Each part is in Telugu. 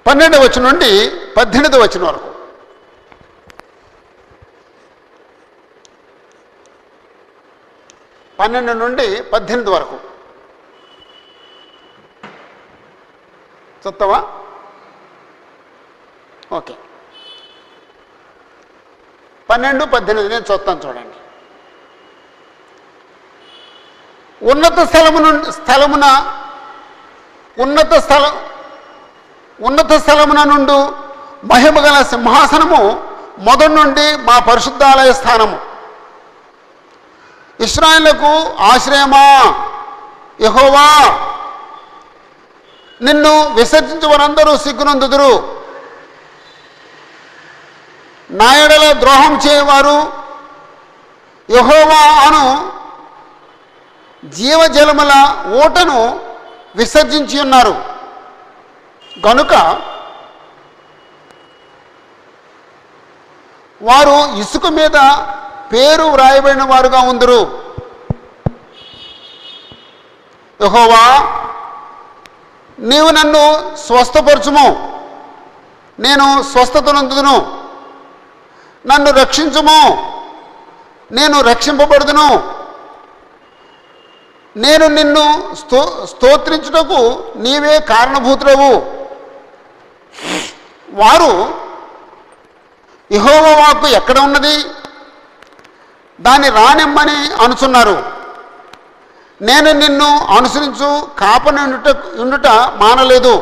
12వ వచనం నుండి 18వ వచనం వరకు. పన్నెండు నుండి 18 వరకు చదువుతావా? ఓకే. 12, 18 నేను చదువుతాను చూడండి. ఉన్నత స్థలమున నుండు మహిమగల సింహాసనము మొదటి నుండి మా పరిశుద్ధాలయ స్థానము. ఇశ్రాయేలుకు ఆశ్రయమా యెహోవా, నిన్ను విసర్జించు వారందరూ సిగ్గునందుదురు. నా యెడల ద్రోహం చేయవారు యెహోవా అను జీవజలముల ఊటను విసర్జించి ఉన్నారు గనుక వారు ఇసుక మీద పేరు వ్రాయబడిన వారుగా ఉందరు. యెహోవా, నీవు నన్ను స్వస్థపరచుము, నేను స్వస్థతనందుదును. నన్ను రక్షించుము, నేను రక్షింపబడుదును. నేను నిన్ను స్తోత్రించుటకు నీవే కారణభూతుడవు. వారు యెహోవా వాక్కు ఎక్కడ ఉన్నది, దాన్ని రానిమ్మని అనుచున్నారు. నేను నిన్ను అనుసరించు కాపని ఉండుట మానలేదు.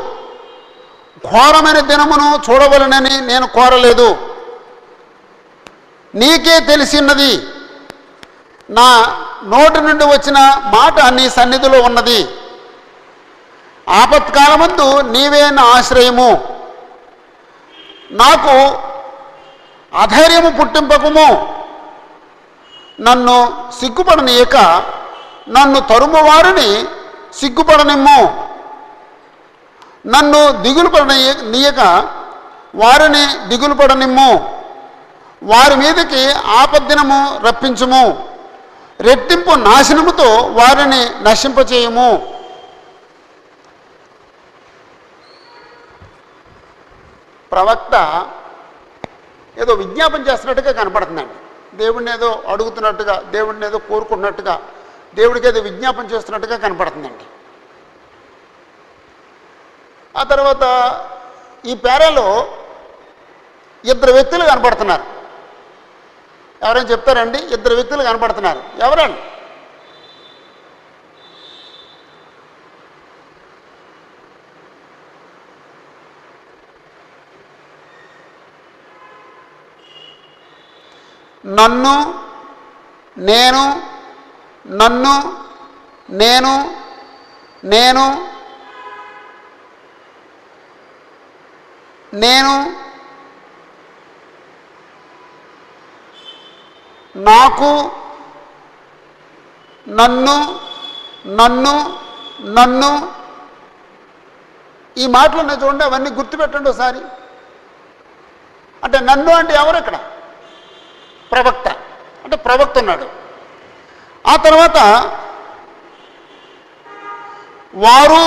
ఘోరమైన దినమును చూడవలనని నేను కోరలేదు. నీకే తెలిసిన్నది. నా నోటి నుండి వచ్చిన మాట నీ సన్నిధిలో ఉన్నది. ఆపత్కాలమందు నీవే నా ఆశ్రయము. నాకు అధైర్యము పుట్టింపకము. నన్ను సిగ్గుపడనీయక నన్ను తరుము వారిని సిగ్గుపడనిమ్ము. నన్ను దిగులు పడనీయక వారిని దిగులు పడనిమ్ము. వారి మీదకి ఆపద్దినము రప్పించుము. రెట్టింపు నాశనముతో వారిని నశింపచేయము. ప్రవక్త ఏదో విజ్ఞాపన చేస్తున్నట్టుగా కనపడుతుందండి. దేవుడిని ఏదో అడుగుతున్నట్టుగా, దేవుడిని ఏదో కోరుకున్నట్టుగా, దేవుడికి ఏదో విజ్ఞాపన చేస్తున్నట్టుగా కనపడుతుందండి. ఆ తర్వాత ఈ పేరాలో 2 వ్యక్తులు కనపడుతున్నారు. ఎవరైనా చెప్తారండి? 2 వ్యక్తులు కనపడుతున్నారు. ఎవరండి? నన్ను, నేను, నన్ను, నేను, నేను, నేను, నాకు, నన్ను, నన్ను, నన్ను. ఈ మాటలు ఉన్నాయి చూడండి, అవన్నీ గుర్తుపెట్టండి ఒకసారి. అంటే నన్ను అంటే ఎవరు ఇక్కడ? ప్రవక్త. అంటే ప్రవక్త ఉన్నాడు. ఆ తర్వాత వారు,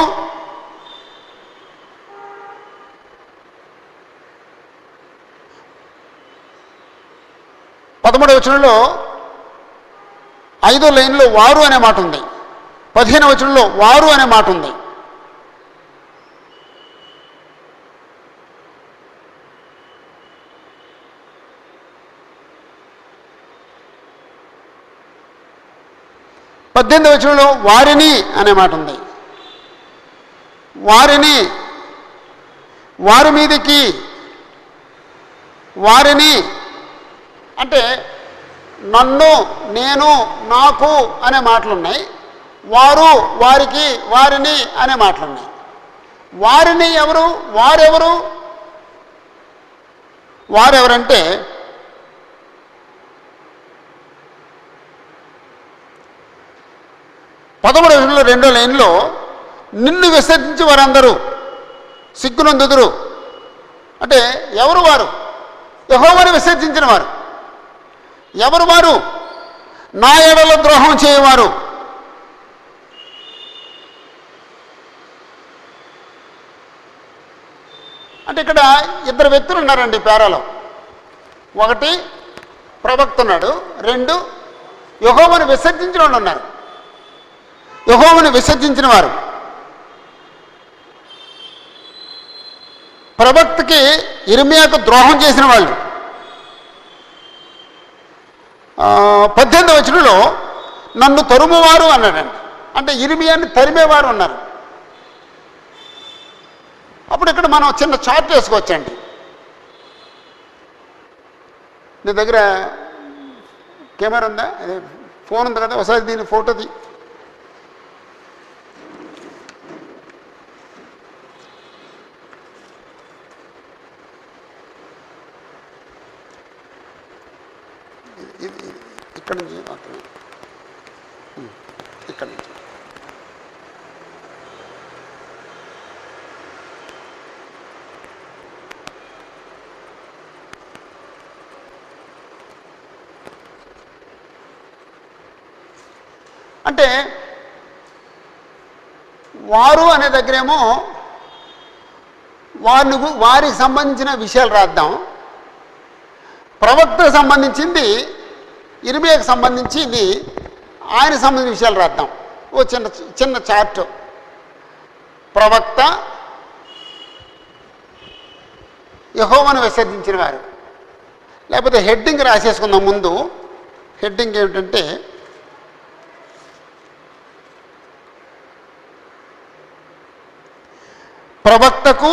పదమూడవ వచనంలో 5వ లైన్లో వారు అనే మాట ఉంది. 15వ వచనంలో వారు అనే మాట ఉంది. పద్దెనిమిదవ వచనంలో వారిని అనే మాట ఉంది. వారిని, వారి మీదకి, వారిని అంటే నన్ను, నేను, నాకు అనే మాటలు ఉన్నాయి. వారు, వారికి, వారిని అనే మాటలు ఉన్నాయి. వారిని ఎవరు? వారెవరు? వారెవరంటే పదమూడవ 2వ లైన్లో నిన్ను విసర్జించి వారందరూ సిగ్గునందుదురు. అంటే ఎవరు వారు? యెహోవాను విసర్జించిన వారు. ఎవరు వారు? నా యెడల ద్రోహం చేయవారు. అంటే ఇక్కడ ఇద్దరు వ్యక్తులు ఉన్నారండి పేరాలో. ఒకటి ప్రవక్త ఉన్నాడు, రెండు యెహోవాను విసర్జించిన వాళ్ళు ఉన్నారు. యెహోవాను విసర్జించిన వారు ప్రవక్తకి ఇర్మియాకు ద్రోహం చేసిన వాళ్ళు. 18వ వచనంలో నన్ను తరుమువారు అన్నాడండి. అంటే ఇర్మియాని తరిమేవారు ఉన్నారు. అప్పుడు ఇక్కడ మనం చిన్న చార్ట్ వేసుకోవచ్చండి. నీ దగ్గర కెమెరా ఉందా, అదే ఫోన్ ఉంది కదా, ఒకసారి దీని ఫోటోది. ఇక్కడ నుంచి ఇక్కడ నుంచి అంటే వారు అనే దగ్గరేమో వారికి సంబంధించిన విషయాలు రాద్దాం. ప్రవక్తకు సంబంధించింది, ఇర్మియాకు సంబంధించింది, ఆయనకు సంబంధించిన విషయాలు రాద్దాం. ఓ చిన్న చిన్న చార్ట్. ప్రవక్త, యెహోవాను విసర్జించిన వారు. లేకపోతే హెడ్డింగ్ రాసేసుకుందాం. ముందు హెడ్డింగ్ ఏమిటంటే ప్రవక్తకు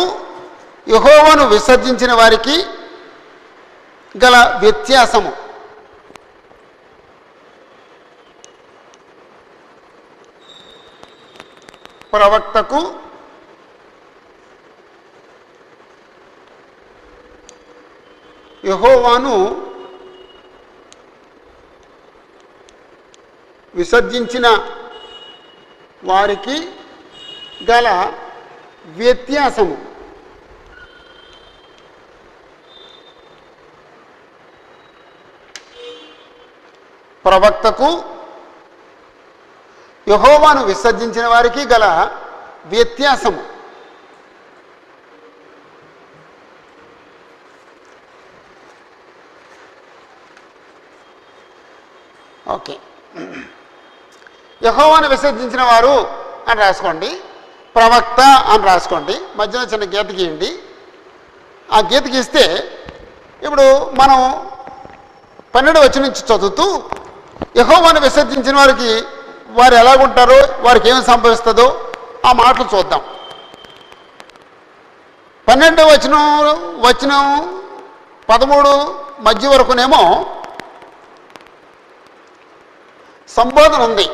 యెహోవాను విసర్జించిన వారికి గల వ్యత్యాసము. ప్రవక్తకు యెహోవాను విసర్జించిన వారికి గల వ్యత్యాసము. ప్రవక్తకు యెహోవాను విసర్జించిన వారికి గల వ్యత్యాసము. ఓకే, యెహోవాను విసర్జించిన వారు అని రాసుకోండి, ప్రవక్త అని రాసుకోండి, మధ్యలో చిన్న గీత గీయండి. ఆ గీత గీస్తే ఇప్పుడు మనం 12వ వచనం నుంచి చదువుతూ యెహోవాను విసర్జించిన వారికి వారు ఎలాగుంటారో, వారికి ఏమి సంభవిస్తుందో ఆ మాటలు చూద్దాం. 12వ వచనం 13 మధ్య వరకునేమో సంబోధన ఉంది.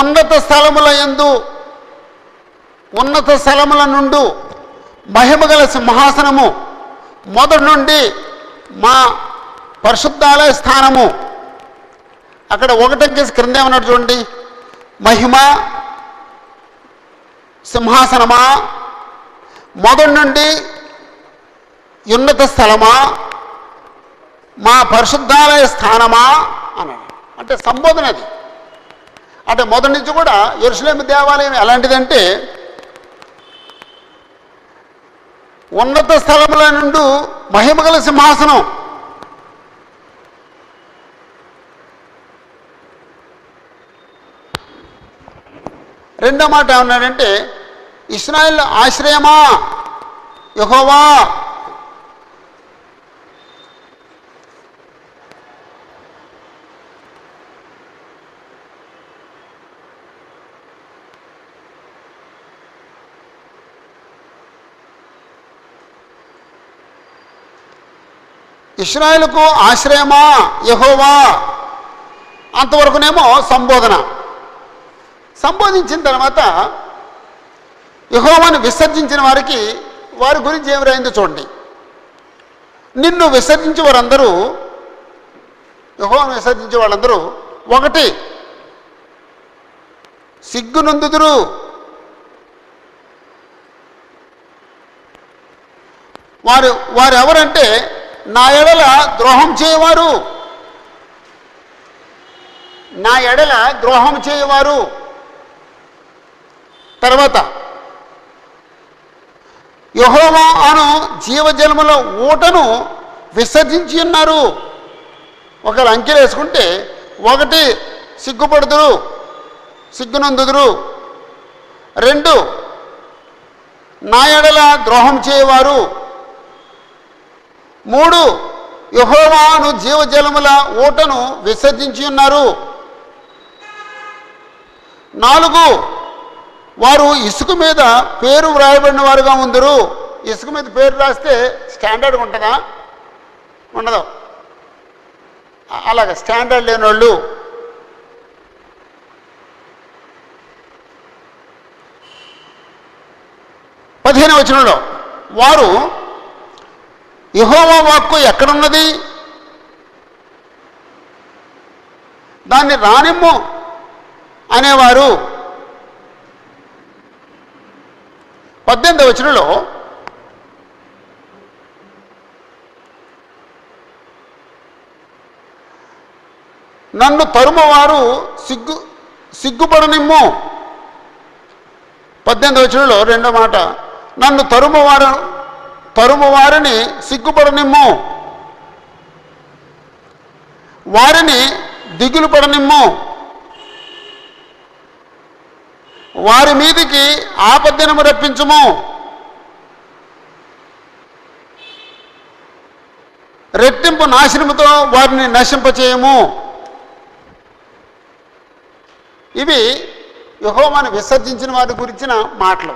ఉన్నత స్థలముల నుండి మహిమగల సింహాసనము మొదటి నుండి మా పరిశుద్ధాలయ స్థానము. అక్కడ ఒకటంకేసి క్రింద ఏమన్నాడు చూడండి, మహిమ సింహాసనమా, మొదటి నుండి ఉన్నత స్థలమా, మా పరిశుద్ధాలయ స్థానమా అన్నాడు. అంటే సంబోధన అది. అంటే మొదటి నుంచి కూడా యెరూషలేము దేవాలయం ఎలాంటిదంటే ఉన్నత స్థలముల నుండి మహిమగల సింహాసనం. రెండో మాట ఏమన్నాడంటే ఇశ్రాయేలు ఆశ్రయమా యెహోవా. ఇశ్రాయేలుకు ఆశ్రయమా యెహోవా అంతవరకునేమో సంబోధన. సంబోధించిన తర్వాత యెహోవాను విసర్జించిన వారికి వారి గురించి ఏమి రాయిందో చూడండి. నిన్ను విసర్జించే వారందరూ, యెహోవాను విసర్జించే వాళ్ళందరూ ఒకటి సిగ్గునందుదురు, వారు ఎవరంటే నా ఎడల ద్రోహం చేయవారు, నా ఎడల ద్రోహం చేయవారు. తర్వాత యెహోవా అను జీవజలముల ఊటను విసర్జించి ఉన్నారు. ఒకరు అంకెలు వేసుకుంటే 1 సిగ్గుపడుదురు, సిగ్గునందుదురు. 2 నా ఎడల ద్రోహం చేయవారు. 3 యెహోవా అను జీవజలముల ఊటను విసర్జించి ఉన్నారు. 4 వారు ఇసుక మీద పేరు వ్రాయబడిన వారుగా ఉందరు. ఇసుక మీద పేరు రాస్తే స్టాండర్డ్గా ఉంటుందా? ఉండదు. అలాగే స్టాండర్డ్ లేని వాళ్ళు. 15వ వచనంలో వారు యెహోవా వాక్కు ఎక్కడున్నది, దాన్ని రానిమ్ము అనేవారు. 18వ వచనంలో నన్ను తరుమువారు సిగ్గుపడనిమ్ము. 18వ వచనంలో రెండో మాట, నన్ను తరుమువారిని సిగ్గుపడనిమ్ము, వారిని దిగులు పడనిమ్ము, వారి మీదికి ఆపద్దినము రప్పించుము, రెట్టింపు నాశనముతో వారిని నశింపచేయము. ఇవి యెహోవాను విసర్జించిన వారి గురించిన మాటలు.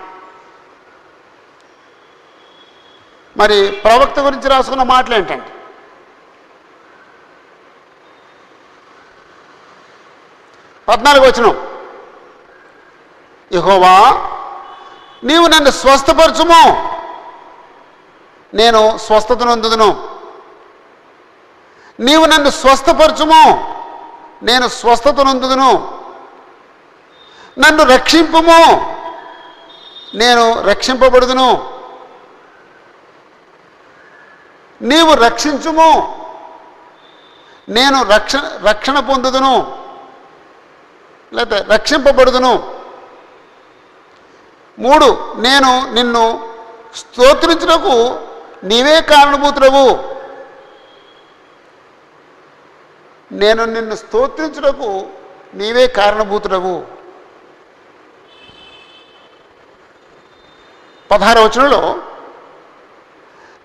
మరి ప్రవక్త గురించి రాసుకున్న మాటలు ఏంటంటే, 14వ వచనం, యెహోవా నీవు నన్ను స్వస్థపరచుము, నేను స్వస్థత నొందుదును. నీవు నన్ను స్వస్థపరచుము, నేను స్వస్థత నొందుదును. నన్ను రక్షింపుము, నేను రక్షింపబడుదును. నీవు రక్షించుము, నేను రక్షణ పొందుదును, లేదా రక్షింపబడుదును. 3 నేను నిన్ను స్తోత్రించుటకు నీవే కారణభూతుడవు. నేను నిన్ను స్తోత్రించుటకు నీవే కారణభూతుడవు. 16వ వచనంలో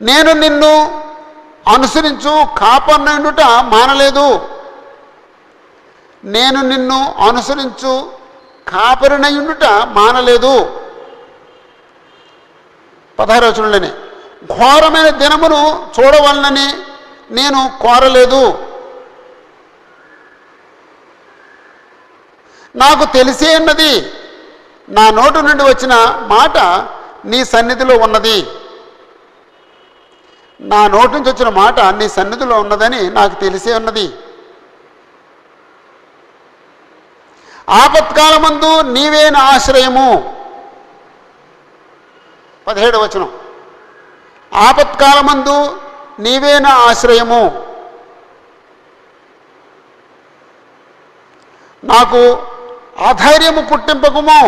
నేను నిన్ను అనుసరించు కాపర్నయుండుట మానలేదు. నేను నిన్ను అనుసరించు కాపరినయుండుట మానలేదు. 16వ వచనంలోనే ఘోరమైన దినమును చూడవలనని నేను కోరలేదు. నాకు తెలిసే ఉన్నది, నా నోటి నుండి వచ్చిన మాట నీ సన్నిధిలో ఉన్నది. నా నోటి నుంచి వచ్చిన మాట నీ సన్నిధిలో ఉన్నదని నాకు తెలిసే ఉన్నది. ఆపత్కాలమందు నీవే నా ఆశ్రయము. 17వ వచనం, ఆపత్కాలమందు నీవే నా ఆశ్రయము. నాకు ఆధైర్యము పుట్టింపకుము.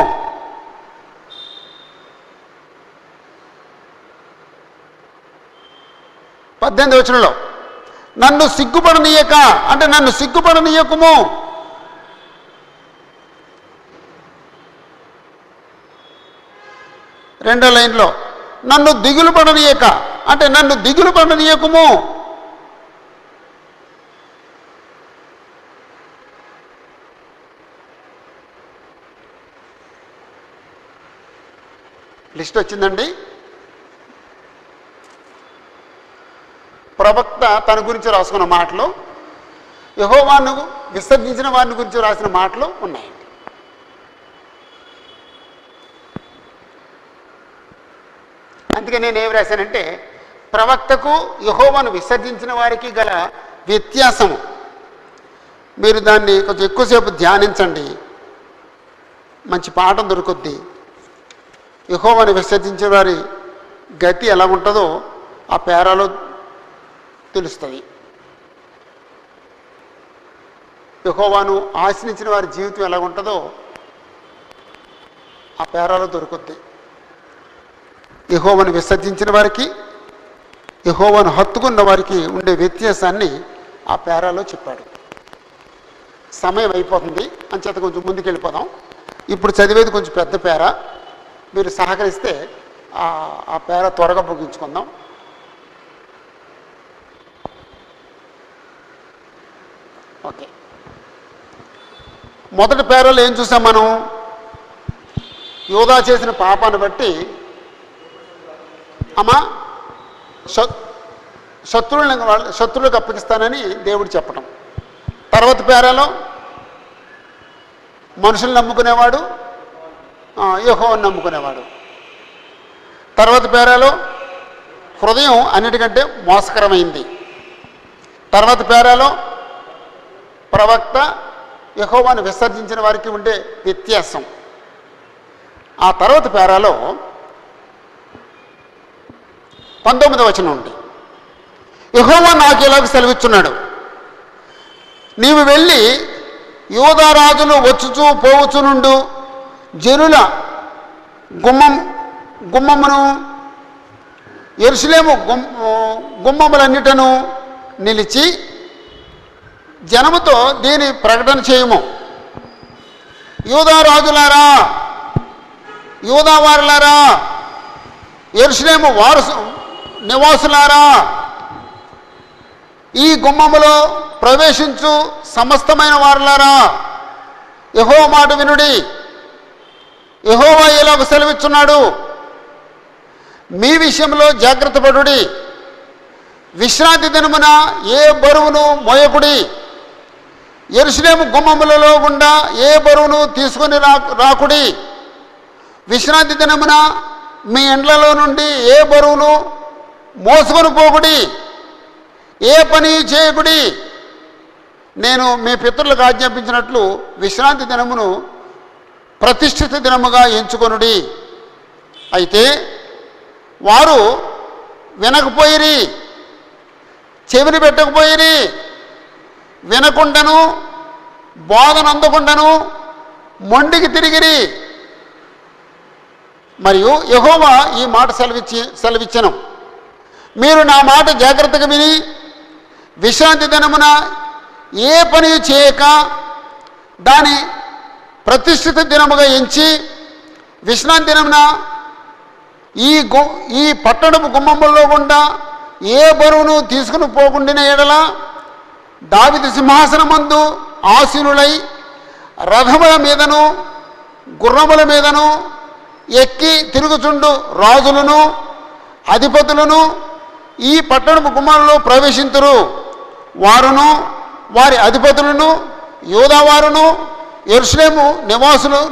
18వ వచనంలో నన్ను సిగ్గుపడనీయక, అంటే నన్ను సిగ్గుపడనీయకుము. రెండో లైన్లో నన్ను దిగులు పడనీయక, అంటే నన్ను దిగులు పడనీయకుము. లిస్ట్ వచ్చిందండి. ప్రవక్త తన గురించి రాసుకున్న మాటలు, యెహోవాను విసర్జించిన వారిని గురించి రాసిన మాటలు ఉన్నాయండి. అందుకే నేను ఏం రాశానంటే, ప్రవక్తకు యెహోవాను విసర్జించిన వారికి గల వ్యత్యాసము, మీరు దాన్ని కొంచెం ఎక్కువసేపు ధ్యానించండి, మంచి పాఠం దొరుకుద్ది. యెహోవాను విసర్జించిన వారి గతి ఎలా ఉంటుందో ఆ పేరాలో తెలుస్తుంది. యెహోవాను ఆశ్రయించిన వారి జీవితం ఎలా ఉంటుందో ఆ పేరాలో దొరుకుద్ది. యెహోవాను విసర్జించిన వారికి యెహోవాను హత్తుకున్న వారికి ఉండే వ్యత్యాసాన్ని ఆ పేరాలో చెప్పాడు. సమయం అయిపోతుంది అంచేత కొంచెం ముందుకు వెళ్ళిపోదాం. ఇప్పుడు చదివేది కొంచెం పెద్ద పేర, మీరు సహకరిస్తే ఆ పేర త్వరగా ముగించుకుందాం. ఓకే, మొదటి పేరాలో ఏం చూసాం మనం? యోధా చేసిన పాపాన్ని బట్టి అమ్మా శత్రువులకు అప్పగిస్తానని దేవుడు చెప్పడం. తర్వాత పేరాలో మనుషులు నమ్ముకునేవాడు, యెహోవాను నమ్ముకునేవాడు. తర్వాత పేరాలో హృదయం అన్నిటికంటే మోసకరమైంది. తర్వాత పేరాలో ప్రవక్త యెహోవాను విసర్జించిన వారికి ఉండే వ్యత్యాసం. ఆ తర్వాత పేరాలో 19వ వచనం నుండి యెహోవా నాకు ఇలాగ సెలవిస్తున్నాడు, నీవు వెళ్ళి యూదా రాజులు వచ్చుచూ పోవచ్చునుండు జనుల గుమ్మమును యెరూషలేము గుమ్మములన్నిటను నిలిచి జనముతో దీని ప్రకటన చేయము. యూదా రాజులారా, యూదా వారులారా, యెరూషలేము నివాసులారా, ఈ గుమ్మములో ప్రవేశించు సమస్తమైన వారులారా, యెహోవా మాట వినుడి. యెహోవా ఇలాగ సెలవిస్తున్నాడు, మీ విషయంలో జాగ్రత్త పడుడి. విశ్రాంతి దినమున ఏ బరువును మోయకుడి. యెరూషలేము గుమ్మములలో గుండా ఏ బరువును తీసుకొని రాకుడి. విశ్రాంతి దినమున మీ ఇండ్లలో నుండి ఏ బరువును మోసుకొని పోకుడి. ఏ పని చేయకుడి. నేను మీ పితరులకు ఆజ్ఞాపించినట్లు విశ్రాంతి దినమును ప్రతిష్ఠిత దినముగా ఎంచుకొనుడి. అయితే వారు వినకపోయిరి, చెవిని పెట్టకపోయిరి, వినకుండాను బోధన అందకుండాను మొండికి తిరిగిరి. మరియు యెహోవా ఈ మాట సెలవిచ్చను, మీరు నా మాట జాగ్రత్తగా విని విశ్రాంతి దినమున ఏ పని చేయక దాని ప్రతిష్ఠిత దినముగా ఎంచి విశ్రాంతి దినమున ఈ పట్టణపు గుమ్మముల్లో గుండా ఏ బరువును తీసుకుని పోకుండిన ఎడల దావీదు సింహాసనమందు ఆసీనులై రథముల మీదను గుర్రముల మీదను ఎక్కి తిరుగుచుండు రాజులను అధిపతులను ఈ పట్టణపు గుమ్మాలలో ప్రవేశింతురు. వారును వారి అధిపతులను యూదావారును యెరూషలేము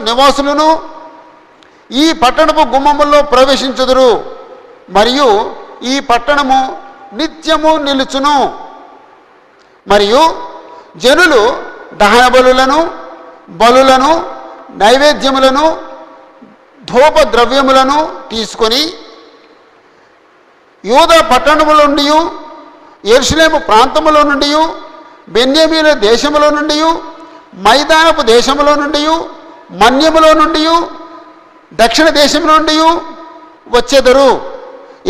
నివాసులను ఈ పట్టణపు గుమ్మముల్లో ప్రవేశించుదురు. మరియు ఈ పట్టణము నిత్యము నిలుచును. మరియు జనులు దహన బలులను నైవేద్యములను ధూప ద్రవ్యములను తీసుకొని యూదా పట్టణములో నుండి యెరూషలేము ప్రాంతములో నుండి బెన్యామీను దేశములో నుండి మైదానపు దేశములో నుండి మన్యములో నుండి దక్షిణ దేశం నుండి వచ్చెదరు.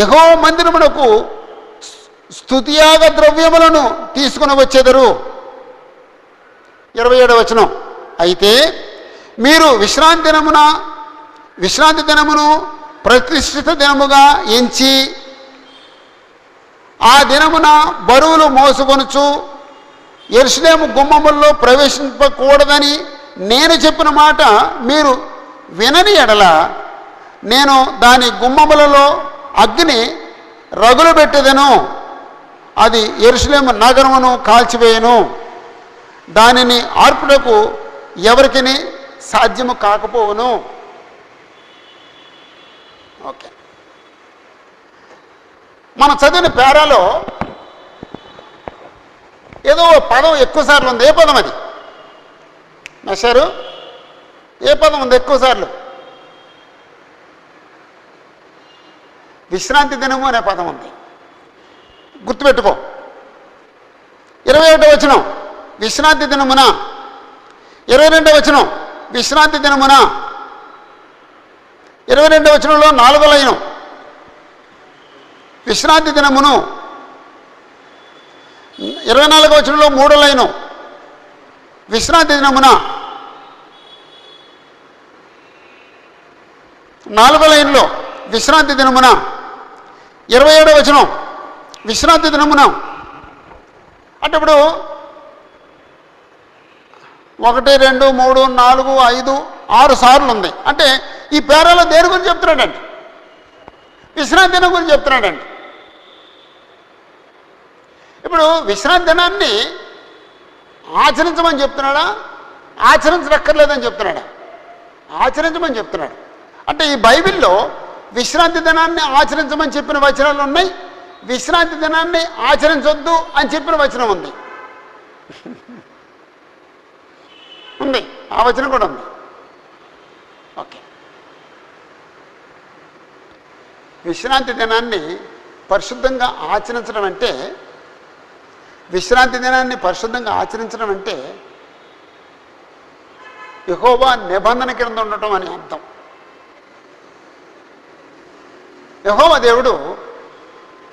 యెహోవా మందిరమునకు స్తుతియాగ ద్రవ్యములను తీసుకుని వచ్చెదరు. 27వ వచనం, అయితే మీరు విశ్రాంతి దినమును ప్రతిష్ఠిత దినముగా ఎంచి ఆ దినమున బరువులు మోసుకొనుచు యెరూషలేము గుమ్మముల్లో ప్రవేశింపకూడదని నేను చెప్పిన మాట మీరు వినని ఎడల నేను దాని గుమ్మములలో అగ్ని రగులు పెట్టెదను. అది యెరూషలేము నగరమును కాల్చివేయను. దానిని ఆర్పుటకు ఎవరికిని సాధ్యము కాకపోవును. ఓకే, మనం చదివిన పేరాలో ఏదో పదం ఎక్కువసార్లు ఉంది. ఏ పదం అది మెషరు? ఏ పదం ఉంది ఎక్కువసార్లు? విశ్రాంతి దినము అనే పదం ఉంది, గుర్తుపెట్టుకో. 21వ వచనం విశ్రాంతి దినమున, 22వ వచనం విశ్రాంతి దినమున, 22వ వచనంలో 4వ లైను విశ్రాంతి దినమును 24వ వచనంలో 3వ లైను విశ్రాంతి దినమున 4వ లైన్లో విశ్రాంతి దినమున 27వ వచనం విశ్రాంతి దినమున అంటే ఇప్పుడు 1 2 3 4 5 6 సార్లు ఉంది. అంటే ఈ పేరాలో దేని గురించి చెప్తున్నాడండి? విశ్రాంతి దినం గురించి చెప్తున్నాడండి. ఇప్పుడు విశ్రాంతి దినాన్ని ఆచరించమని చెప్తున్నాడా, ఆచరించక్కర్లేదని చెప్తున్నాడా? ఆచరించమని చెప్తున్నాడు. అంటే ఈ బైబిల్లో విశ్రాంతి దినాన్ని ఆచరించమని చెప్పిన వచనాలు ఉన్నాయి, విశ్రాంతి దినాన్ని ఆచరించొద్దు అని చెప్పిన వచనం ఉంది. ఉంది, ఆ వచనం కూడా ఉంది. ఓకే, విశ్రాంతి దినాన్ని పరిశుద్ధంగా ఆచరించడం అంటే, విశ్రాంతి దినాన్ని పరిశుద్ధంగా ఆచరించడం అంటే యెహోవా నిబంధన కింద ఉండటం అని అర్థం. యెహోవా దేవుడు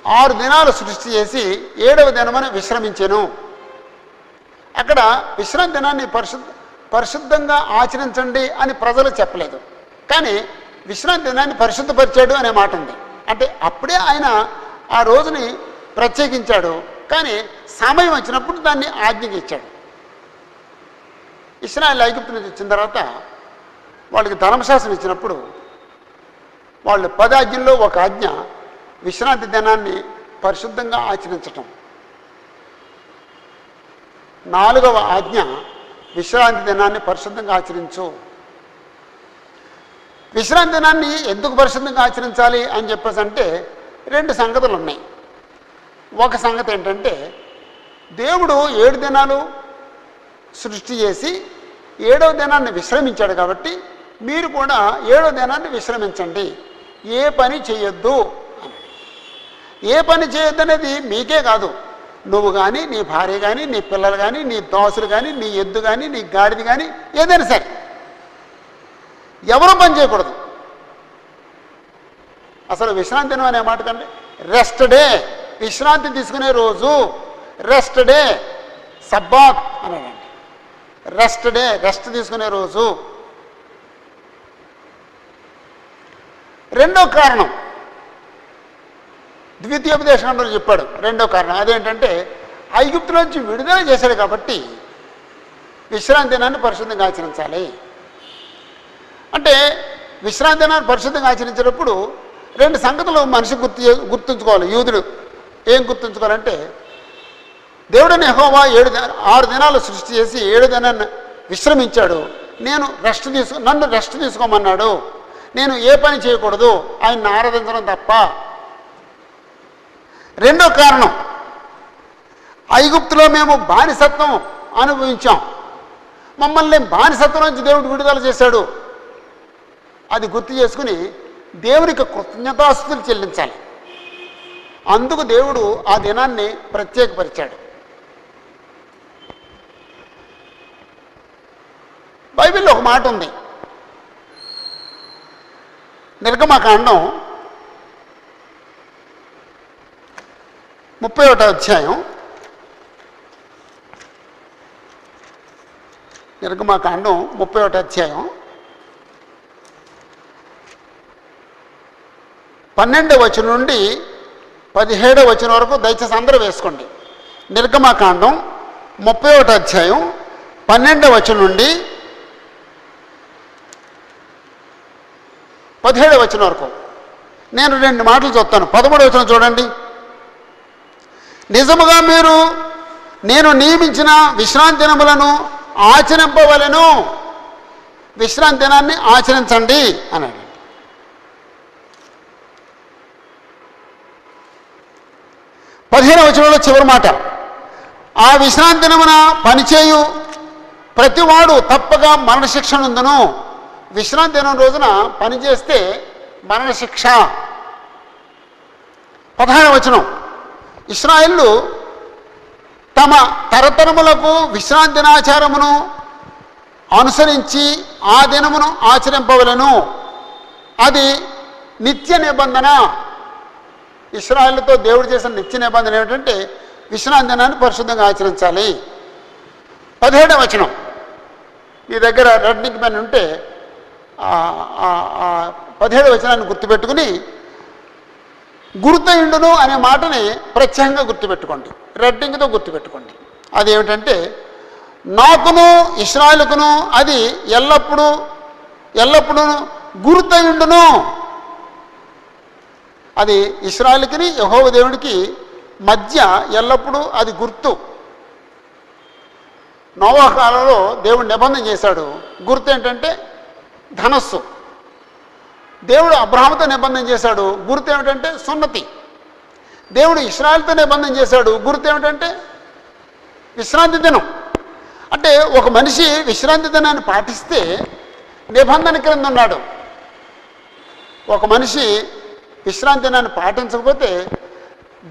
6 దినాలు సృష్టి చేసి 7వ దినమున విశ్రమించెను. అక్కడ విశ్రాంతి దినాన్ని పరిశుద్ధంగా ఆచరించండి అని ప్రజలు చెప్పలేదు, కానీ విశ్రాంతి దినాన్ని పరిశుద్ధపరిచాడు అనే మాట ఉంది. అంటే అప్పుడే ఆయన ఆ రోజుని ప్రత్యేకించాడు, కానీ సమయం వచ్చినప్పుడు దాన్ని ఆజ్ఞకి ఇచ్చాడు. ఇశ్రాయేలు ఐగుప్తు నుంచి వచ్చిన తర్వాత వాళ్ళకి ధర్మశాస్త్రం ఇచ్చినప్పుడు వాళ్ళు 10 ఆజ్ఞల్లో ఒక ఆజ్ఞ విశ్రాంతి దినాన్ని పరిశుద్ధంగా ఆచరించటం. 4వ ఆజ్ఞ విశ్రాంతి దినాన్ని పరిశుద్ధంగా ఆచరించు. విశ్రాంతి దినాన్ని ఎందుకు పరిశుద్ధంగా ఆచరించాలి అని చెప్పేసి అంటే 2 సంగతులు ఉన్నాయి. ఒక సంగతి ఏంటంటే, దేవుడు 7 దినాలు సృష్టి చేసి 7వ దినాన్ని విశ్రమించాడు కాబట్టి మీరు కూడా 7వ దినాన్ని విశ్రమించండి, ఏ పని చేయొద్దు అని. ఏ పని చేయొద్దు అనేది మీకే కాదు, నువ్వు కానీ, నీ భార్య కానీ, నీ పిల్లలు కానీ, నీ దోసులు కానీ, నీ ఎద్దు కానీ, నీ గాడిది కానీ, ఏదైనా సరే ఎవరూ పని చేయకూడదు. అసలు విశ్రాంతి దినం అనే మాట కంటే రెస్ట్ డే, విశ్రాంతి తీసుకునే రోజు, రెస్ట్ డే, సబ్బాత్ అనేదండి. రెస్ట్ డే, రెస్ట్ తీసుకునే రోజు. రెండో కారణం ద్వితీయోపదేశకాండంలో చెప్పాడు. రెండో కారణం అదేంటంటే, ఐగుప్తులోంచి విడుదల చేశాడు కాబట్టి విశ్రాంతి దినాన్ని పరిశుద్ధంగా ఆచరించాలి. అంటే విశ్రాంతి దినాన్ని పరిశుద్ధంగా ఆచరించేటప్పుడు 2 సంగతులు మనిషి గుర్తుంచుకోవాలి. యూదుడు ఏం గుర్తుంచుకోవాలంటే, దేవుడని యెహోవా 6 దినాలు సృష్టి చేసి 7వ దినాన్ని విశ్రమించాడు. నన్ను రెస్ట్ తీసుకోమన్నాడు. నేను ఏ పని చేయకూడదు, ఆయన్ని ఆరాధించడం తప్ప. రెండో కారణం, ఐగుప్తులో మేము బానిసత్వం అనుభవించాం, మమ్మల్ని బానిసత్వం నుంచి దేవుడు విడుదల చేశాడు. అది గుర్తు చేసుకుని దేవునికి కృతజ్ఞతాస్తుతులు చెల్లించాలి. అందుకు దేవుడు ఆ దినాన్ని ప్రత్యేకపరిచాడు. బైబిల్లో ఒక మాట ఉంది, నిర్గమకాండం 31వ అధ్యాయం. నిర్గమకాండం 31వ అధ్యాయం 12వ వచనం నుండి 17వ వచనం వరకు దయచేసి అందరూ వేసుకోండి. నిర్గమకాండం 31వ అధ్యాయం 12వ వచనం నుండి 17వ వచనం వరకు నేను 2 మాటలు చెప్తాను. 13వ వచనం చూడండి. నిజముగా మీరు నేను నియమించిన విశ్రాంతి దినములను ఆచరింపవలెను, విశ్రాంతి దినాన్ని ఆచరించండి అన్నాడు. పదిహేనవ వచనంలో చివరి మాట, ఆ విశ్రాంతి దినమున పనిచేయు ప్రతివాడు తప్పక మరణశిక్ష నందును. విశ్రాంతి దినం రోజున పనిచేస్తే మరణశిక్ష. 16వ వచనం, ఇశ్రాయేలు తమ తరతరములకు విశ్రాంతి దినాచారమును అనుసరించి ఆ దినమును ఆచరింపవలెను, అది నిత్య నిబంధన. ఇశ్రాయేలుతో దేవుడు చేసిన నిత్య నిబంధన ఏమిటంటే విశ్రాంతి దినాన్ని పరిశుద్ధంగా ఆచరించాలి. 17వ వచనం మీ దగ్గర రెడ్ ఇంక్ పెన్ ఉంటే 17వ వచనాన్ని గుర్తుపెట్టుకుని గుర్తయుండును అనే మాటని ప్రత్యేకంగా గుర్తుపెట్టుకోండి, రెడ్ ఇంక్తో గుర్తుపెట్టుకోండి. అదేమిటంటే నాకును ఇశ్రాయేలుకును అది ఎల్లప్పుడూ గుర్తయుండును. అది ఇశ్రాయేలుకి యెహోవా దేవుడికి మధ్య ఎల్లప్పుడూ అది గుర్తు. నోవహు కాలంలో దేవుడు నిబంధన చేశాడు. గుర్తు ఏంటంటే ధనస్సు. దేవుడు అబ్రహాముతో నిబంధన చేశాడు. గుర్తు ఏమిటంటే సున్నతి. దేవుడు ఇశ్రాయేలుతో నిబంధన చేశాడు. గుర్తు ఏమిటంటే విశ్రాంతి దినం. అంటే ఒక మనిషి విశ్రాంతి దినాన్ని పాటిస్తే నిబంధన క్రింద ఉన్నాడు. ఒక మనిషి విశ్రాంతి దినాన్ని పాటించకపోతే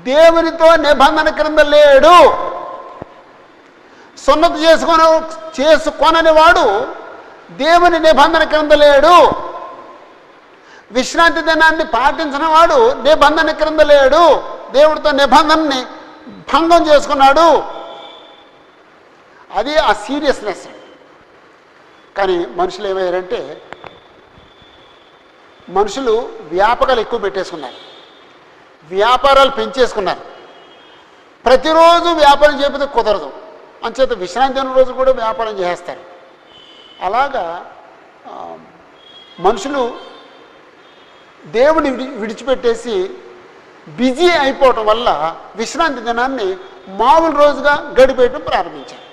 దేవునితో నిబంధన క్రింద లేడు. సున్నతి చేసుకోనని వాడు దేవుని నిబంధన క్రింద లేడు. విశ్రాంతి దినాన్ని పాటించిన వాడు నిబంధన క్రింద లేడు. దేవుడితో నిబంధనని భంగం చేసుకున్నాడు. అది ఆ సీరియస్నెస్. కానీ మనుషులు ఏమయ్యారంటే మనుషులు వ్యాపకాలు ఎక్కువ పెట్టేసుకున్నారు, వ్యాపారాలు పెంచేసుకున్నారు. ప్రతిరోజు వ్యాపారం చేయకపోతే కుదరదు, అంచేత విశ్రాంతి అయిన రోజు కూడా వ్యాపారం చేస్తారు. అలాగా మనుషులు దేవుని విడిచిపెట్టేసి బిజీ అయిపోవటం వల్ల విశ్రాంతి దినాన్ని మామూలు రోజుగా గడిపేయటం ప్రారంభించారు.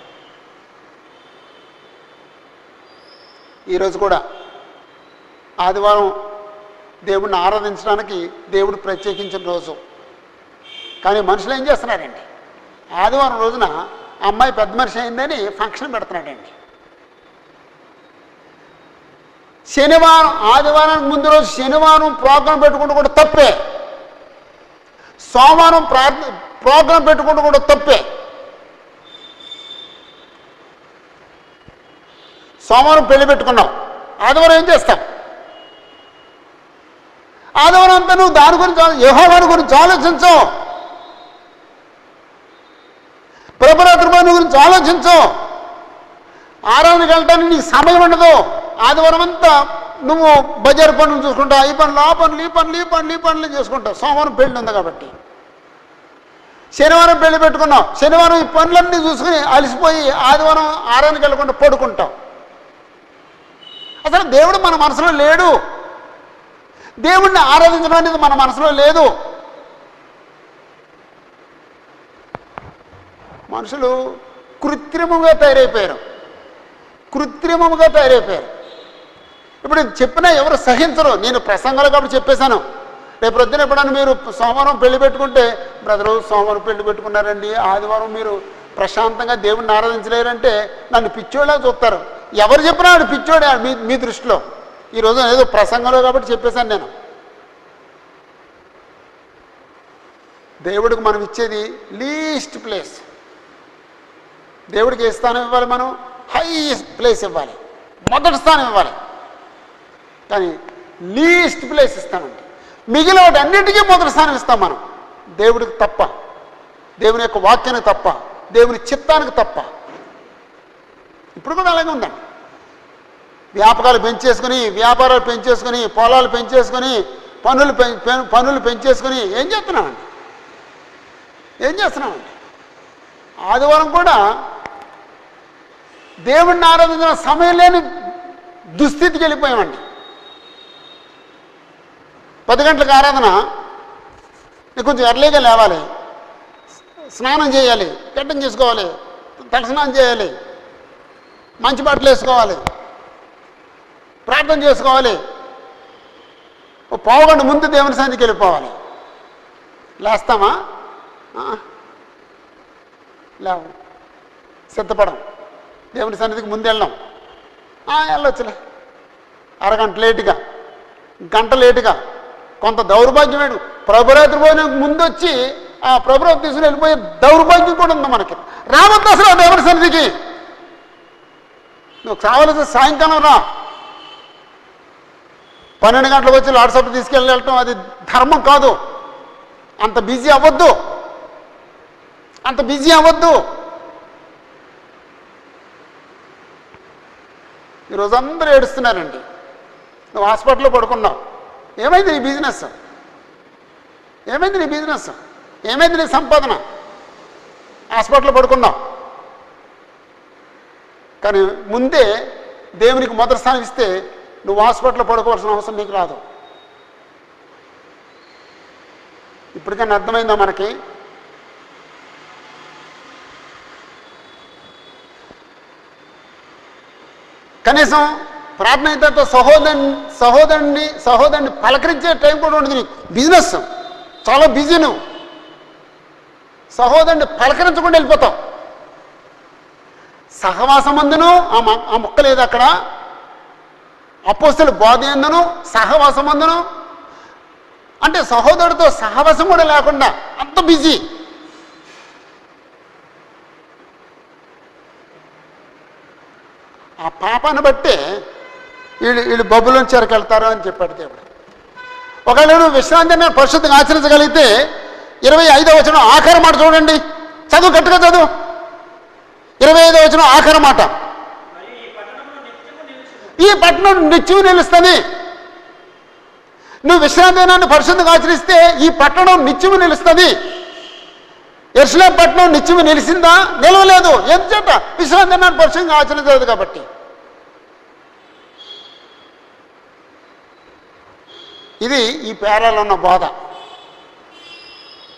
ఈరోజు కూడా ఆదివారం దేవుడిని ఆరాధించడానికి దేవుడు ప్రత్యేకించిన రోజు. కానీ మనుషులు ఏం చేస్తున్నారండి, ఆదివారం రోజున అమ్మాయి పెద్ద మనిషి అయిందని ఫంక్షన్ పెడుతున్నాడండి. ఆదివారానికి ముందు రోజు శనివారం ప్రోగ్రాం పెట్టుకుంటూ కూడా తప్పే, సోమవారం ప్రోగ్రాం పెట్టుకుంటూ కూడా తప్పే. సోమవారం పెళ్లి పెట్టుకున్నావు, ఆదివారం ఏం చేస్తావు? ఆదివారం అంతా నువ్వు దాని గురించి యెహోవా గురించి ఆలోచించు, ప్రభురాత్రి గురించి ఆలోచించు. ఆరాధనకి వెళ్ళడానికి నీకు సమయం ఉండదు. ఆదివారం అంతా నువ్వు బజారు పనులు చూసుకుంటావు, ఈ పనులు ఆ పనులు ఈ పనులు చేసుకుంటావు. సోమవారం పెళ్లి ఉంది కాబట్టి. శనివారం పెళ్లి పెట్టుకున్నావు, శనివారం ఈ పనులన్నీ చూసుకుని అలసిపోయి ఆదివారం ఆరాధనకి వెళ్ళకుండా పడుకుంటావు. అసలు దేవుడు మన మనసులో లేడు. దేవుణ్ణి ఆరాధించడం అనేది మన మనసులో లేదు. మనుషులు కృత్రిమంగా తయారైపోయారు. ఇప్పుడు చెప్పినా ఎవరు సహించరు. నేను ప్రసంగాలు కాబట్టి చెప్పేశాను. రేపు పొద్దున ఎప్పుడన్నా మీరు సోమవారం పెళ్లి పెట్టుకుంటే, బ్రదరు సోమవారం పెళ్లి పెట్టుకున్నారండి, ఆదివారం మీరు ప్రశాంతంగా దేవుణ్ణి ఆరాధించలేరంటే నన్ను పిచ్చోళ్ళ చూస్తారు. ఎవరు చెప్పినా వాడు పిచ్చోడే మీ దృష్టిలో. ఈరోజు ఏదో ప్రసంగంలో కాబట్టి చెప్పేశాను నేను. దేవుడికి మనం ఇచ్చేది లీస్ట్ ప్లేస్. దేవుడికి ఏ స్థానం ఇవ్వాలి? మనం హైయెస్ట్ ప్లేస్ ఇవ్వాలి, మొదటి స్థానం ఇవ్వాలి. కానీ లీస్ట్ ప్లేస్ ఇస్తామండి. మిగిలిన వాటి అన్నింటికీ మొదటి స్థానం ఇస్తాం మనం, దేవుడికి తప్ప, దేవుని యొక్క వాక్యానికి తప్ప, దేవుని చిత్తానికి తప్ప. ఇప్పుడు కూడా అలాగే ఉందండి. వ్యాపారాలు పెంచేసుకుని పొలాలు పెంచేసుకుని పనులు పెంచేసుకుని ఏం చేస్తున్నామండి? ఆదివారం కూడా దేవుణ్ణి ఆరాధించిన సమయం లేని దుస్థితికి వెళ్ళిపోయామండి. 10 గంటలకు ఆరాధన, నీకు కొంచెం ఎర్లీగా లేవాలి, స్నానం చేయాలి, గడ్డం చేసుకోవాలి, తలస్నానం చేయాలి, మంచి బట్టలు వేసుకోవాలి, ప్రార్థన చేసుకోవాలి, ఓ పావుగంట ముందు దేవుని సన్నిధికి వెళ్ళిపోవాలి. లేస్తామా? లేవు, సిద్ధపడం, దేవుని సన్నిధికి ముందు వెళ్ళాం, వెళ్ళొచ్చులే, అరగంట లేటుగా, గంట లేటుగా, కొంత దౌర్భాగ్యమేడు. ప్రభురాత్రి పోయిన ముందు వచ్చి ఆ ప్రభురాత్రి తీసుకుని వెళ్ళిపోయే దౌర్భాగ్యం కూడా ఉంది మనకి. రావద్దు అసలు దేవుని సన్నిధికి. నువ్వు కావలసిన సాయంకాలం రా. 12 గంటలకు వచ్చి లాడ్సప్ తీసుకెళ్ళటం అది ధర్మం కాదు. అంత బిజీ అవ్వద్దు, అంత బిజీ అవ్వద్దు. ఈరోజు అందరూ ఏడుస్తున్నారండి. నువ్వు హాస్పిటల్లో పడుకున్నావు, ఏమైంది నీ బిజినెస్, ఏమైంది నీ బిజినెస్, ఏమైంది నీ సంపాదన? హాస్పిటల్లో పడుకున్నావు. కానీ ముందే దేవునికి మొదటి స్థానం ఇస్తే నువ్వు హాస్పిటల్లో పడుకోవాల్సిన అవసరం నీకు రాదు. ఇప్పటికైనా అర్థమైందా మనకి? కనీసం ప్రార్థనతో సహోదరుని పలకరించే టైం కూడా ఉండదు నీకు. బిజినెస్ చాలా బిజీ, నువ్వు సహోదరుని పలకరించకుండా వెళ్ళిపోతావు. సహవాసమందును ఆ మొక్క లేదు అక్కడ, అపోస్తలుల బోధ యందును సహవాసమందును, అంటే సహోదరుడితో సహవాసం కూడా లేకుండా అంత బిజీ. ఆ పాపాన్ని బట్టే వీళ్ళు బబులోని చెరకెళ్తారు అని చెప్పాడు దేవుడు. ఒకవేళ నువ్వు విశ్రాంతిని పరిశుద్ధంగా ఆచరించగలిగితే 25వ వచనం ఆఖరి మాట చూడండి, చదువు, గట్టిగా చదువు. 25వ వచనం ఆఖరి మాట, ఈ పట్టణం నిత్యం నిలుస్తుంది. నువ్వు విశ్రాంతి దినాన్ని పరిశుద్ధంగా ఆచరిస్తే ఈ పట్టణం నిత్యము నిలుస్తుంది. యెరూషలేము పట్టణం నిత్యము నిలిచిందా? నిలవలేదు. ఎందుచేత? విశ్రాంతి దినాన్ని పరిశుద్ధంగా ఆచరించలేదు కాబట్టి. ఇది ఈ పేరాలో ఉన్న బోధ.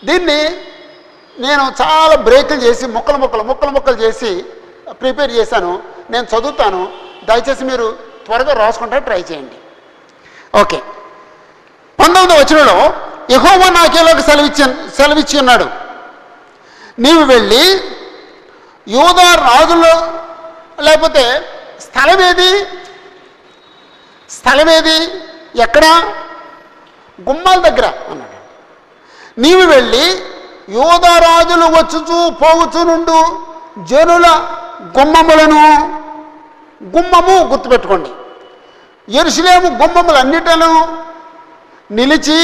దీన్ని నేను చాలా బ్రేకులు చేసి ముక్కలు చేసి ప్రిపేర్ చేశాను. నేను చదువుతాను, దయచేసి మీరు త్వరగా రాసుకుంటే ట్రై చేయండి. ఓకే. 19వ వచనంలో యెహోవా నాకేలోకి సెలవిచ్చి ఉన్నాడు, నీవు వెళ్ళి యూదా రాజులు, లేకపోతే స్థలం ఏది ఎక్కడ? గుమ్మాల దగ్గర అన్నాడు. నీవు వెళ్ళి యూదా రాజులు వచ్చుచూ పోవచ్చు నుండు జనుల గుమ్మము గుర్తుపెట్టుకోండి, యెరూషలేము గుమ్మములన్నిటను నిలిచి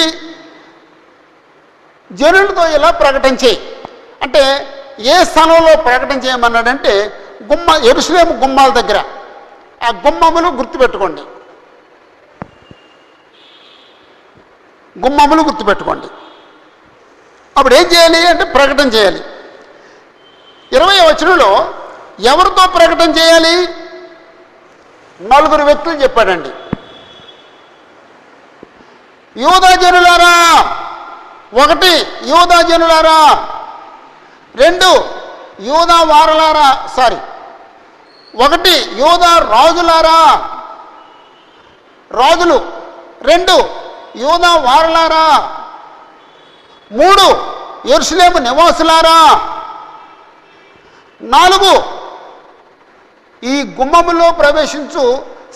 జనులతో ఇలా ప్రకటన చేయి. అంటే ఏ స్థలంలో ప్రకటన చేయమన్నాడంటే యెరూషలేము గుమ్మాల దగ్గర. ఆ గుమ్మములు గుర్తుపెట్టుకోండి, అప్పుడు ఏం చేయాలి అంటే ప్రకటన చేయాలి. 20వ వచనంలో ఎవరితో ప్రకటన చేయాలి? 4 వ్యక్తులు చెప్పాడండి. యూదా జనులారా, 1 యూదా జనులారా, 2 యూదా వారలారా, 1 యూదా రాజులారా, రాజులు, 2 యూదా వారలారా, 3 యెరూషలేము నివాసులారా, 4 ఈ గుమ్మములో ప్రవేశించు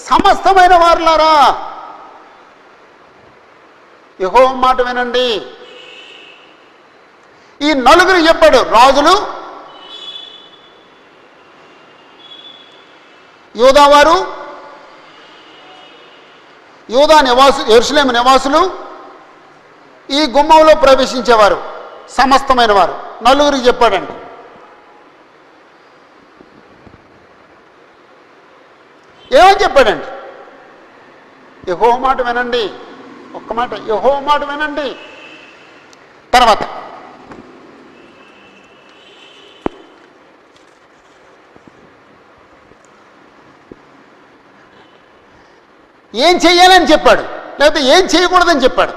సమస్తమైన వారులారా. యెహోవా మాట వినండి. ఈ 4 చెప్పాడు. రాజులు, యూదావారు, యెరూషలేము నివాసులు, ఈ గుమ్మంలో ప్రవేశించేవారు సమస్తమైన వారు. 4 చెప్పాడండి. ఏమని చెప్పాడండి? యెహోవా మాట వినండి. ఒక్క మాట, యెహోవా మాట వినండి. తర్వాత ఏం చెయ్యాలని చెప్పాడు, లేకపోతే ఏం చేయకూడదని చెప్పాడు.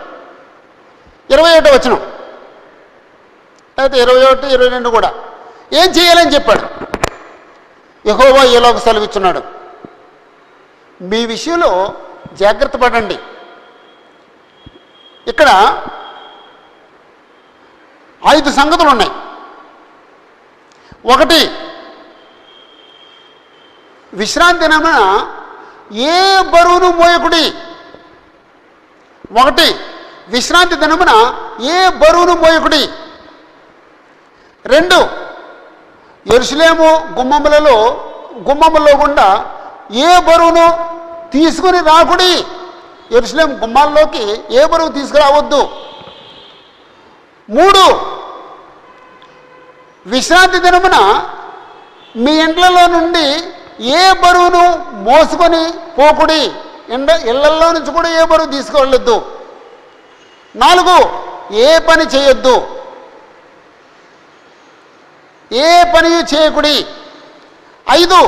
21వ వచనం, లేకపోతే 21, 22 కూడా ఏం చేయాలని చెప్పాడు. యెహోవా ఈలోక సెలవిచ్చున్నాడు, మీ విషయంలో జాగ్రత్త పడండి. ఇక్కడ 5 సంగతులు ఉన్నాయి. 1, విశ్రాంతి దినమున ఏ బరువును మోయకుడి. 1 విశ్రాంతి దినమున ఏ బరువును మోయకుడి. 2 యెరూషలేము గుమ్మములలో గుండా ఏ బరువును తీసుకుని రాకుడి. యెరూషలేము గుమ్మాల్లోకి ఏ బరువు తీసుకురావద్దు. 3, విశ్రాంతి దినమున మీ ఇండ్లలో నుండి ఏ బరువును మోసుకొని పోకుడి. ఇళ్లలో నుంచి కూడా ఏ బరువు తీసుకెళ్ళొద్దు. 4, ఏ పని చేయొద్దు, ఏ పని చేయకుడి. 5,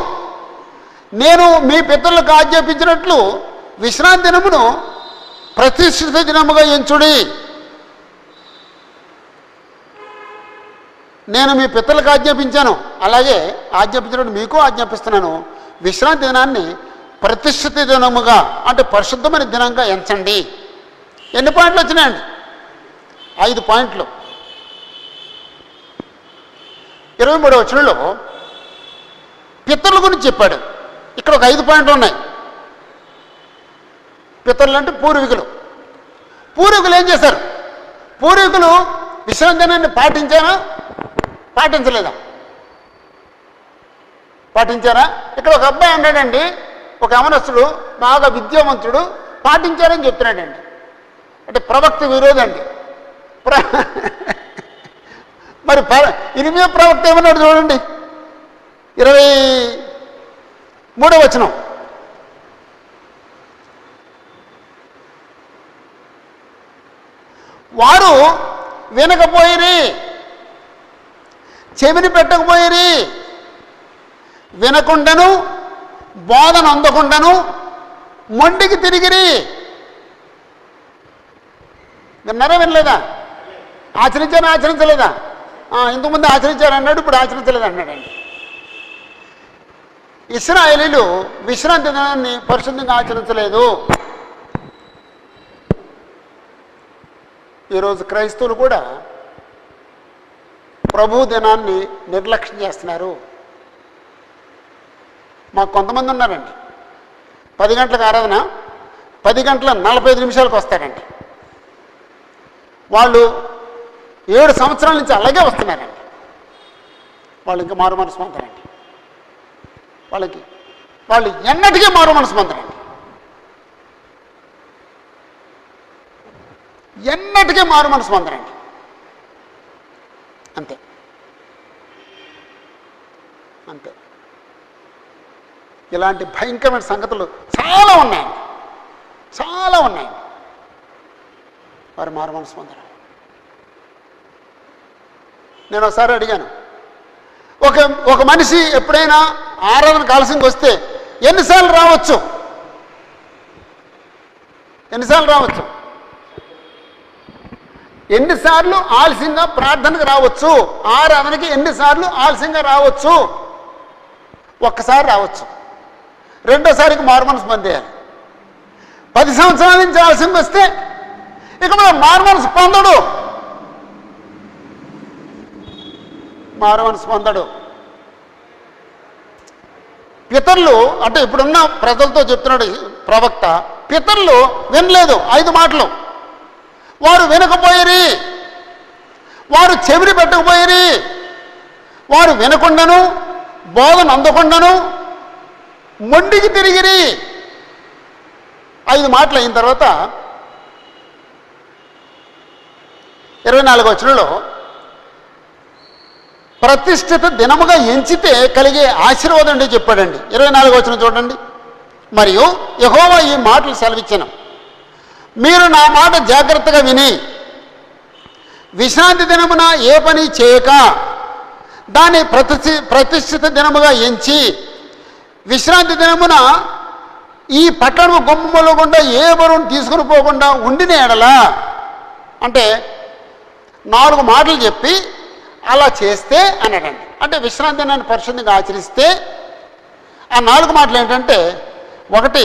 నేను మీ పితరులకు ఆజ్ఞాపించినట్లు విశ్రాంతి దినమును ప్రతిష్ఠిత దినముగా ఎంచుడి. నేను మీ పితరులకు ఆజ్ఞాపించాను, అలాగే ఆజ్ఞాపించినట్టు మీకు ఆజ్ఞాపిస్తున్నాను. విశ్రాంతి దినాన్ని ప్రతిష్ఠిత దినముగా అంటే పరిశుద్ధమైన దినంగా ఎంచండి. ఎన్ని పాయింట్లు వచ్చినాయండి? 5 పాయింట్లు. 23వ వచనంలో పితరుల గురించి చెప్పాడు. ఇక్కడ ఒక 5 పాయింట్లు ఉన్నాయి. పితరులు అంటే పూర్వీకులు. పూర్వీకులు ఏం చేశారు? పూర్వీకులు విశ్రాంతి దినాన్ని పాటించారా, పాటించలేదా? పాటించారా? ఇక్కడ ఒక అబ్బాయి అన్నాడండి, ఒక యవనస్తుడు బాగా విద్యావంతుడు, పాటించారని చెప్తున్నాడండి. అంటే ప్రవక్త విరోధండి. మరి ఇరిమియా ప్రవక్త ఏమన్నాడు చూడండి, 23వ వచనం. వారు వినకపోయిరి, చెవిని పెట్టకపోయిరి, వినకుండాను బోధన అందకుండాను మొండికి తిరిగిరి. విన్నారా, వినలేదా? ఆచరించారా, ఆచరించలేదా? ఇంతకుముందు ఆచరించారు అన్నాడు, ఇప్పుడు ఆచరించలేదు అన్నాడండి. ఇశ్రాయేలీలు విశ్రాంతి దినాన్ని పరిశుద్ధంగా ఆచరించలేదు. ఈరోజు క్రైస్తవులు కూడా ప్రభు దినాన్ని నిర్లక్ష్యం చేస్తున్నారు. మాకు కొంతమంది ఉన్నారండి, 10 గంటలకు ఆరాధన, 10:45 వస్తారండి. వాళ్ళు 7 సంవత్సరాల నుంచి అలాగే వస్తున్నారండి. వాళ్ళు ఇంకా మారు మనసు పొందరండి. వాళ్ళు ఎన్నటికీ మారు మనసు పొందరండి. ఎన్నటికీ మారు మనసు పొందరండి. అంతే అంతే. ఇలాంటి భయంకరమైన సంగతులు చాలా ఉన్నాయండి, చాలా ఉన్నాయండి. వారు మారు మనసు పొందరు. నేను ఒకసారి అడిగాను, ఒక మనిషి ఎప్పుడైనా ఆరాధనకు ఆలస్యంగా వస్తే ఎన్నిసార్లు రావచ్చు? ఎన్నిసార్లు రావచ్చు? ఎన్నిసార్లు ఆలస్యంగా ప్రార్థనకు రావచ్చు? ఆరాధనకి ఎన్నిసార్లు ఆలస్యంగా రావచ్చు? ఒక్కసారి రావచ్చు. రెండోసారికి మారు మనసు పొందేయాలి. 10 సంవత్సరాల నుంచి ఆలస్యంగా వస్తే ఇక మనం మారు మనసు పొందడు, మారు మనసు పొందడు. పితరులు అంటే ఇప్పుడున్న ప్రజలతో చెప్తున్నాడు ప్రవక్త, పితరులు వినలేదు 5 మాటలు. వారు వినకపోయిరి, వారు చెవిని పెట్టకపోయిరి, వారు వినకుండాను బోధన అందకుండాను మొండికి తిరిగిరి. 5 మాటలు అయిన తర్వాత 24వ వచనంలో ప్రతిష్ఠిత దినముగా ఎంచితే కలిగే ఆశీర్వాదం అంటే చెప్పాడండి. 24వ వచనం చూడండి. మరియు యెహోవా ఈ మాటలు సెలవిచ్చెను, మీరు నా మాట జాగ్రత్తగా విని విశ్రాంతి దినమున ఏ పని చేయక దాన్ని ప్రతిష్ఠిత దినముగా ఎంచి విశ్రాంతి దినమున ఈ పట్టణము గుమ్మములో గుండా ఏ బరువును తీసుకుని పోకుండా ఉండిన ఎడల, అంటే 4 మాటలు చెప్పి అలా చేస్తే అన్నాడండి. అంటే విశ్రాంతి దినాన్ని పరిశుద్ధంగా ఆచరిస్తే ఆ 4 మాటలు ఏంటంటే, 1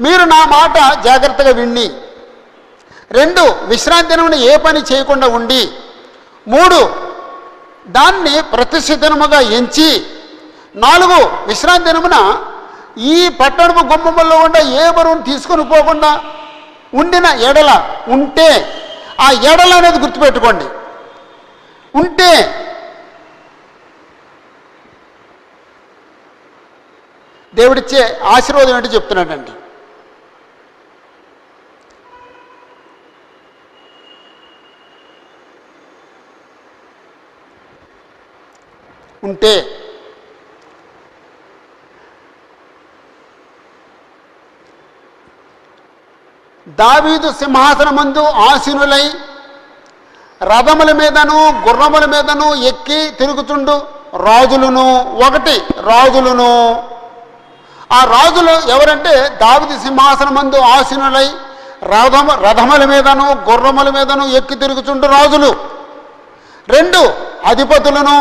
మీరు నా మాట జాగ్రత్తగా విని, 2 విశ్రాంతి దినమున ఏ పని చేయకుండా ఉండి, 3 దాన్ని ప్రతిష్ఠిత దినముగా ఎంచి, 4 విశ్రాంతి దినమున ఈ పట్టణము గుమ్మములో ఉండ ఏ బరువును తీసుకొని పోకుండా ఉండిన ఎడల ఉంటే, ఆ ఎడల అనేది గుర్తుపెట్టుకోండి, ఉంటే దేవుడిచ్చే ఆశీర్వాదం ఏంటో చెప్తున్నాడండి. ఉంటే దావీదు సింహాసనమందు ఆసీనులై రథముల మీదను గుర్రముల మీదను ఎక్కి తిరుగుతుండు రాజులను, ఒకటి రాజులను. ఆ రాజులు ఎవరంటే దావీదు సింహాసనమందు ఆసీనులై రథముల మీదను గుర్రముల మీదను ఎక్కి తిరుగుతుండు రాజులు. రెండు అధిపతులను.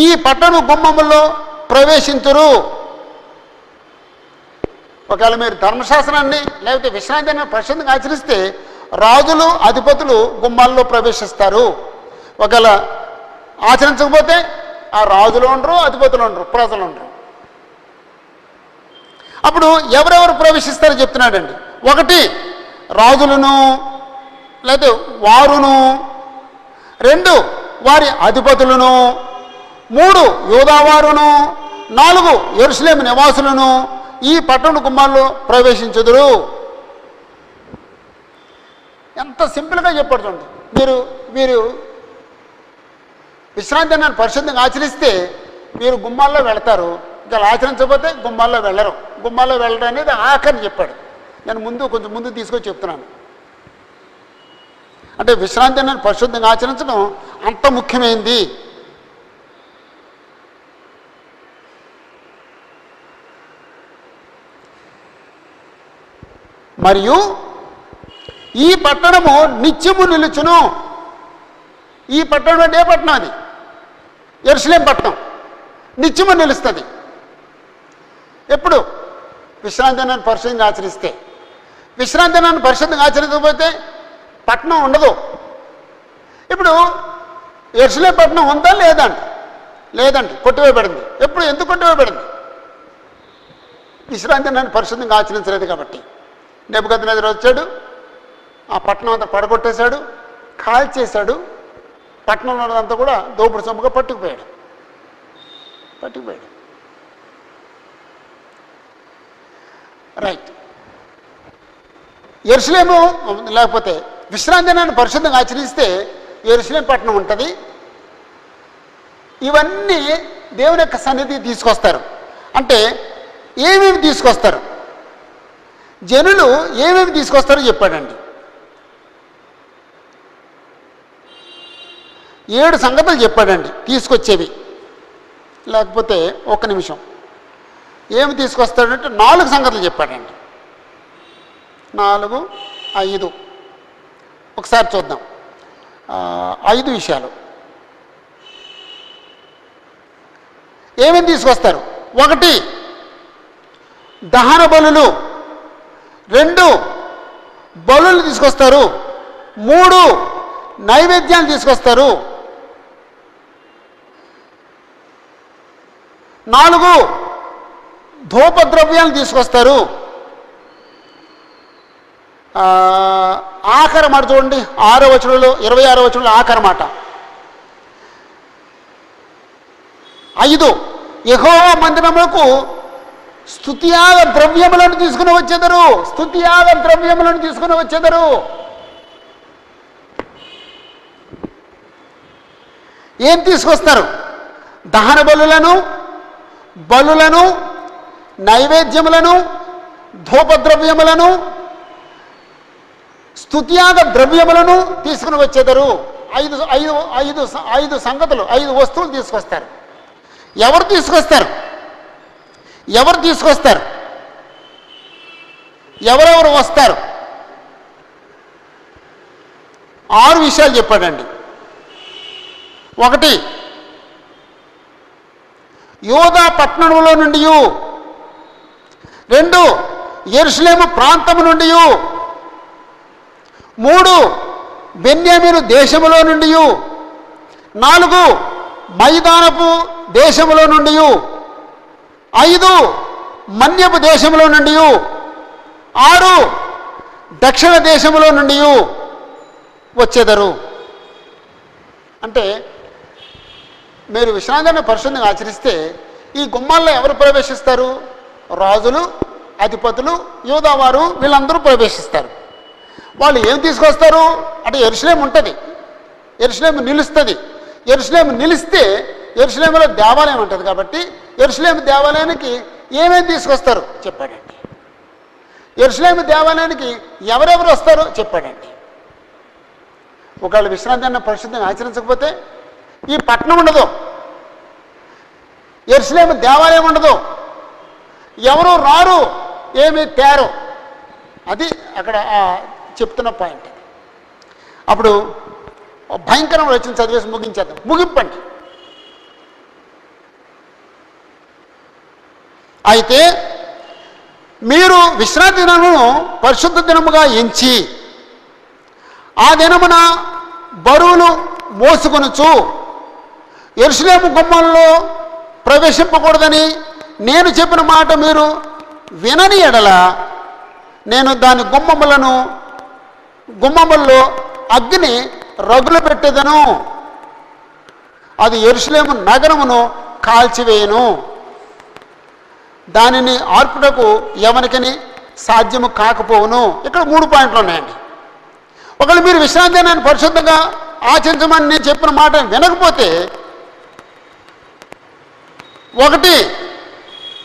ఈ పట్టణ గుమ్మములో ప్రవేశించురు. ఒకవేళ మీరు ధర్మశాస్త్రాన్ని లేకపోతే విశ్రాంతిని పరిశుద్ధంగా ఆచరిస్తే రాజులు అధిపతులు గుమ్మాల్లో ప్రవేశిస్తారు. ఒకవేళ ఆచరించకపోతే ఆ రాజులు ఉండరు, అధిపతులు ఉండరు, ప్రజలు ఉండరు. అప్పుడు ఎవరెవరు ప్రవేశిస్తారో చెప్తున్నాడండి. ఒకటి రాజులను లేకపోతే వారును, రెండు వారి అధిపతులను, మూడు యూదావారును, నాలుగు యెరూషలేము నివాసులను ఈ పట్టణ గుమ్మాల్లో ప్రవేశించుదురు. ఎంత సింపుల్గా చెప్పాడు చూడండి. మీరు విశ్రాంతి అన్నాను పరిశుద్ధంగా ఆచరిస్తే మీరు గుమ్మాల్లో వెళతారు, ఇంకా ఆచరించకపోతే గుమ్మాల్లో వెళ్ళరు. గుమ్మాల్లో వెళ్ళడం అనేది ఆఖరిని చెప్పాడు. నేను కొంచెం ముందు తీసుకొచ్చి చెప్తున్నాను. అంటే విశ్రాంతి అన్నాను పరిశుద్ధంగా ఆచరించడం అంత ముఖ్యమైంది. మరియు ఈ పట్టణము నిత్యము నిలుచును. ఈ పట్టణం అంటే ఏ పట్టణం? అది యెరూషలేము పట్టణం. నిత్యము నిలుస్తుంది. ఎప్పుడు? విశ్రాంతి దినాన్ని పరిశుద్ధంగా ఆచరిస్తే. విశ్రాంతి దినాన్ని పరిశుద్ధంగా ఆచరించకపోతే పట్టణం ఉండదు. ఇప్పుడు యెరూషలేము పట్టణం ఉందా లేదండి కొట్టివేయబడింది. ఎప్పుడు? ఎందుకు కొట్టివేయబడింది? విశ్రాంతి దినాన్ని పరిశుద్ధంగా ఆచరించలేదు కాబట్టి. నెబుకద్నెజరు వచ్చాడు, ఆ పట్టణం అంతా పడగొట్టేశాడు, కాల్చేశాడు. పట్టణంలో ఉన్నదంతా కూడా దోపుడు సొమ్ముగా పట్టుకుపోయాడు. రైట్. యెరూషలేము లేకపోతే విశ్రాంతి దినాన్ని పరిశుద్ధంగా ఆచరిస్తే యెరూషలేము పట్టణం ఉంటుంది. ఇవన్నీ దేవుని యొక్క సన్నిధి తీసుకొస్తారు. అంటే ఏమేమి తీసుకొస్తారు, జనులు ఏమేమి తీసుకొస్తారో చెప్పాడండి. 7 సంగతులు చెప్పాడండి తీసుకొచ్చేవి. లేకపోతే ఒక్క నిమిషం, ఏమి తీసుకొస్తాడంటే 4 సంగతులు చెప్పాడండి. 4, 5 ఒకసారి చూద్దాం. 5 విషయాలు ఏమేమి తీసుకొస్తారు. 1 దహన బలులు, 2 బలులు తీసుకొస్తారు, 3 నైవేద్యాలు తీసుకొస్తారు, 4 ధూపద్రవ్యాలు తీసుకొస్తారు. ఆఖరి మాట చూడండి, 6వ వచనంలో 26వ వచనంలో ఆఖరి మాట. 5 యెహోవా మందిరములకు స్తుతియాగ ద్రవ్యములను తీసుకుని వచ్చేదరు. స్తుతియాగ ద్రవ్యములను తీసుకుని వచ్చేదరు. ఏం తీసుకొస్తారు? దహన బలులను, నైవేద్యములను, ధూపద్రవ్యములను, స్తుతియాగ ద్రవ్యములను తీసుకుని వచ్చేదరు. 5 సంగతులు, 5 వస్తువులు తీసుకొస్తారు. ఎవరు తీసుకొస్తారు? ఎవరెవరు వస్తారు? 6 విషయాలు చెప్పాడండి. 1 యోధా పట్టణంలో నుండి, 2 యెరూషలేము ప్రాంతము నుండి, 3 బెన్యామీను దేశములో నుండి, 4 మైదానపు దేశములో నుండి, 5 మన్యపు దేశములో నుండి, 6 దక్షిణ దేశములో నుండి వచ్చేదరు. అంటే మీరు విశ్రాంతిని పరిశుద్ధంగా ఆచరిస్తే ఈ గుమ్మాల్లో ఎవరు ప్రవేశిస్తారు? రాజులు, అధిపతులు, యూదావారు, వీళ్ళందరూ ప్రవేశిస్తారు. వాళ్ళు ఏం తీసుకొస్తారు అంటే యెరూషలేము ఉంటుంది, యెరూషలేము నిలుస్తుంది. యెరూషలేము నిలిస్తే యెరూషలేములో దేవాలయం ఉంటుంది కాబట్టి యెరూషలేము దేవాలయానికి ఏమేమి తీసుకొస్తారు చెప్పాడండి. యెరూషలేము దేవాలయానికి ఎవరెవరు వస్తారో చెప్పాడండి. ఒకవేళ విశ్రాంతి అన్న పరిశుద్ధంగా ఆచరించకపోతే ఈ పట్టణం ఉండదు, యెరూషలేము దేవాలయం ఉండదు, ఎవరు రారు, ఏమీ తేరు. అది అక్కడ చెప్తున్న పాయింట్. అప్పుడు భయంకరమైన రచన చదివేసి ముగించేద్దాం. ముగింపండి. అయితే మీరు విశ్రాంతి దినమును పరిశుద్ధ దినముగా ఎంచి ఆ దినమున బరువులు మోసుకొనుచు యెరూషలేము గుమ్మంలో ప్రవేశింపకూడదని నేను చెప్పిన మాట మీరు వినని ఎడల నేను దాని గుమ్మములలో అగ్ని రగులు పెట్టేదను, అది యెరూషలేము నగరమును కాల్చివేయను, దానిని ఆర్పుటకు ఎవరికని సాధ్యము కాకపోవును. ఇక్కడ 3 పాయింట్లు ఉన్నాయండి. ఒకవేళ మీరు విశ్రాంతి దినాన్ని పరిశుద్ధంగా ఆచరించమని నేను చెప్పిన మాట వినకపోతే, 1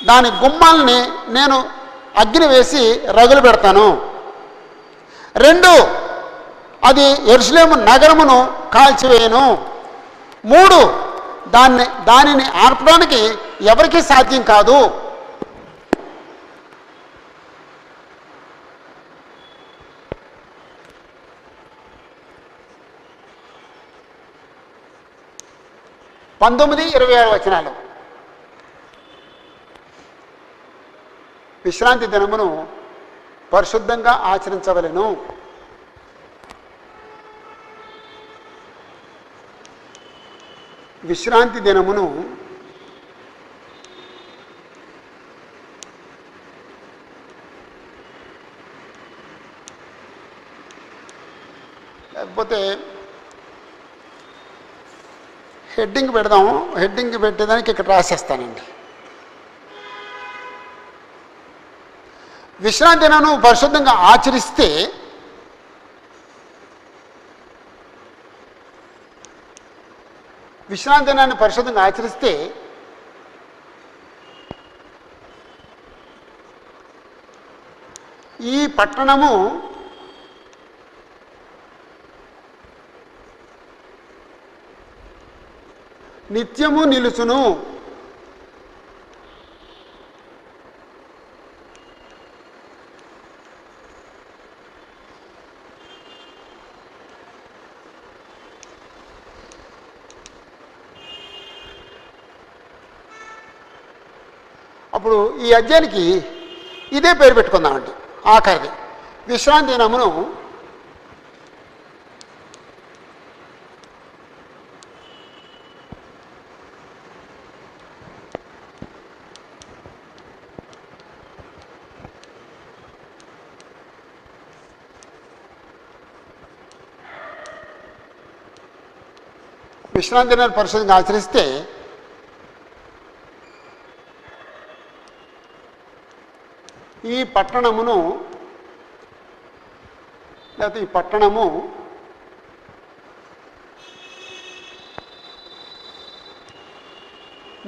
దాని గుమ్మాలని నేను అగ్ని వేసి రగులు పెడతాను, 2 అది యెరూషలేము నగరమును కాల్చివేయను, 3 దానిని ఆర్పడానికి ఎవరికీ సాధ్యం కాదు. పంతొమ్మిది 26 వచనాలు. విశ్రాంతి దినమును పరిశుద్ధంగా ఆచరించవలెను. విశ్రాంతి దినమును లేకపోతే హెడ్డింగ్ పెడదాము. హెడ్డింగ్ పెట్టేదానికి ఇక్కడ రాసేస్తానండి. విశ్రాంతి దినాన్ని పరిశుద్ధంగా ఆచరిస్తే ఈ పట్టణము నిత్యము నిలుచును. అప్పుడు ఈ అధ్యాయానికి ఇదే పేరు పెట్టుకుందామండి. ఆఖరిది విశ్రాంతి దినమును పరిశుద్ధంగా ఆచరిస్తే ఈ పట్టణము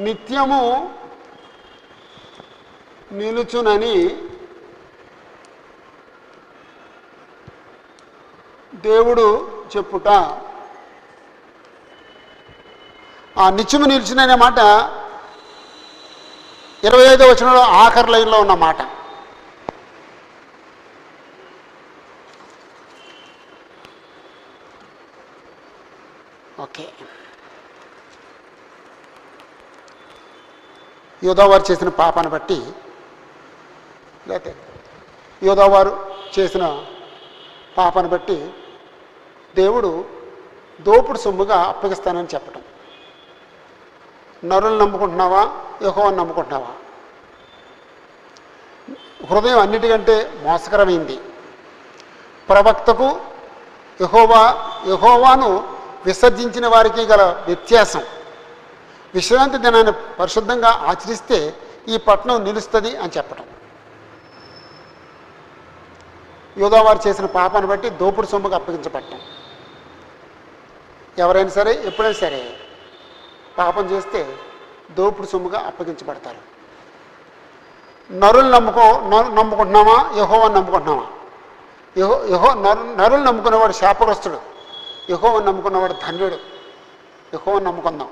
నిత్యము నిలుచునని దేవుడు చెప్పుట. ఆ నిత్యము నిలుచుననే మాట 25వ వచనంలో ఆఖరి లైన్లో ఉన్న మాట. ఓకే, యోధావారు చేసిన పాపాన్ని బట్టి లేకపోతే యోధావారు చేసిన పాపాన్ని బట్టి దేవుడు దోపుడు సొమ్ముగా అప్పగిస్తానని చెప్పటం. నరులను నమ్ముకుంటున్నావా, యెహోవాను నమ్ముకుంటున్నావా? హృదయం అన్నిటికంటే మోసకరమైంది. ప్రవక్తకు యెహోవాను విసర్జించిన వారికి గల వ్యత్యాసం. విశ్రాంతి దినాన్ని పరిశుద్ధంగా ఆచరిస్తే ఈ పట్టణం నిలుస్తుంది అని చెప్పటం. యోధావారు చేసిన పాపాన్ని బట్టి దోపుడు సొమ్ముగా అప్పగించబట్టం. ఎవరైనా సరే ఎప్పుడైనా సరే పాపం చేస్తే దోపుడు సొమ్ముగా అప్పగించబడతారు. నరులు నమ్ముకుంటున్నామా, యెహోవాను నమ్ముకుంటున్నామా? నరులు నమ్ముకున్నవాడు శాపగ్రస్తుడు, యెహోవాను నమ్ముకున్నవాడు ధన్యుడు. యెహోవాను నమ్ముకుందాం.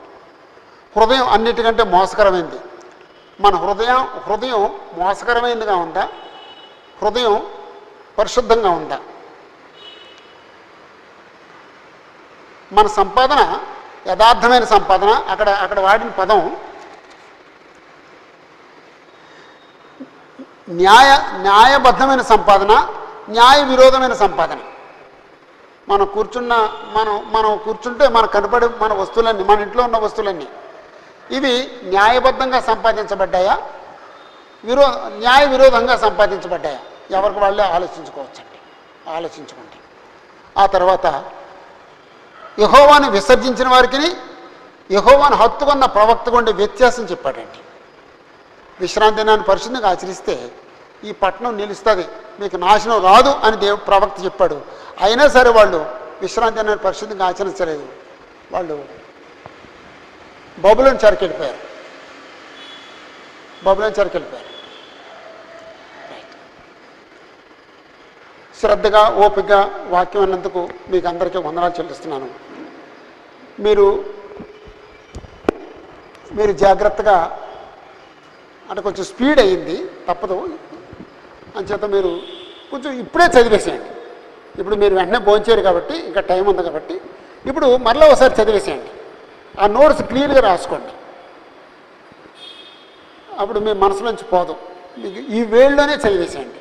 హృదయం అన్నిటికంటే మోసకరమైంది. మన హృదయం మోసకరమైనదిగా ఉందా, హృదయం పరిశుద్ధంగా ఉందా? మన సంపాదన యథార్థమైన సంపాదన. అక్కడ వాడిన పదం న్యాయబద్ధమైన సంపాదన, న్యాయ విరోధమైన సంపాదన. మనం కూర్చుంటే మనకు కనపడే మన వస్తువులన్నీ, మన ఇంట్లో ఉన్న వస్తువులన్నీ ఇవి న్యాయబద్ధంగా సంపాదించబడ్డాయా, న్యాయ విరోధంగా సంపాదించబడ్డాయా? ఎవరికి వాళ్ళే ఆలోచించుకోవచ్చండి. ఆలోచించుకోండి. ఆ తర్వాత యెహోవాను విసర్జించిన వారికి యెహోవాను హత్తుకున్న ప్రవక్తకు ఉండే వ్యత్యాసం చెప్పాడండి. విశ్రాంతి దినాన్ని పరిశుద్ధంగా ఆచరిస్తే ఈ పట్టణం నిలుస్తుంది, మీకు నాశనం రాదు అని ప్రవక్త చెప్పాడు. అయినా సరే వాళ్ళు విశ్రాంతి దినాన్ని పరిశుద్ధంగా ఆచరించలేదు. వాళ్ళు బబులోను చెరకెళ్ళిపోయారు. శ్రద్ధగా ఓపికగా వాక్యం అన్నందుకు మీకు అందరికీ వందనాలు చెల్లిస్తున్నాను. మీరు జాగ్రత్తగా, అంటే కొంచెం స్పీడ్ అయ్యింది, తప్పదు. అంచేత మీరు కొంచెం ఇప్పుడే చదివేసేయండి. ఇప్పుడు మీరు వెంటనే భోంచేయరు కాబట్టి, ఇంకా టైం ఉంది కాబట్టి ఇప్పుడు మరలా ఒకసారి చదివేసేయండి. ఆ నోట్స్ క్లియర్గా రాసుకోండి. అప్పుడు మీ మనసులోంచి పోదు. మీకు ఈ వేళ్ళలోనే చదివేసేయండి.